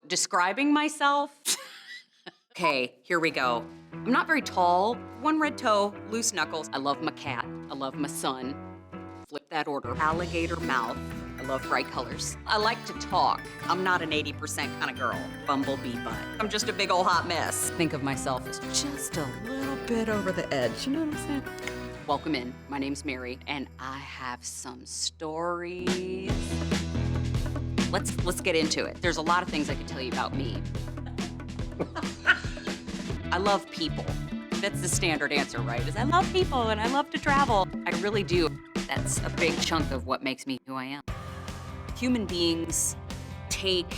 Describing myself? Okay, here we go. I'm not very tall, one red toe, loose knuckles. I love my cat, I love my son. Flip that order. Alligator mouth. I love bright colors. I like to talk. I'm not an 80% kind of girl. Bumblebee butt. I'm just a big old hot mess. Think of myself as just a little bit over the edge. You know what I'm saying? Welcome in. My name's Mary, and I have some stories. Let's get into it. There's a lot of things I could tell you about me. I love people. That's the standard answer, right? Is I love people and I love to travel. I really do. That's a big chunk of what makes me who I am. Human beings take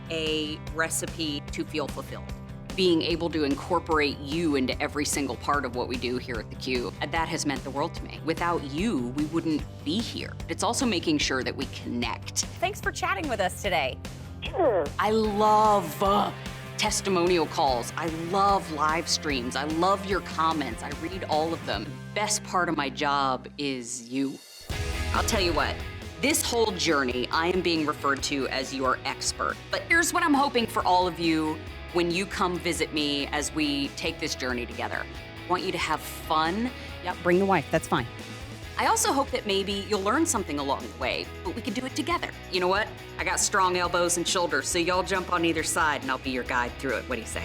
a recipe to feel fulfilled. Being able to incorporate you into every single part of what we do here at the Q, that has meant the world to me. Without you, we wouldn't be here. It's also making sure that we connect. Thanks for chatting with us today. I love testimonial calls. I love live streams. I love your comments. I read all of them. Best part of my job is you. I'll tell you what, this whole journey, I am being referred to as your expert. But here's what I'm hoping for all of you when you come visit me as we take this journey together. I want you to have fun. Yep, bring the wife, that's fine. I also hope that maybe you'll learn something along the way, but we can do it together. You know what? I got strong elbows and shoulders, so y'all jump on either side and I'll be your guide through it. What do you say?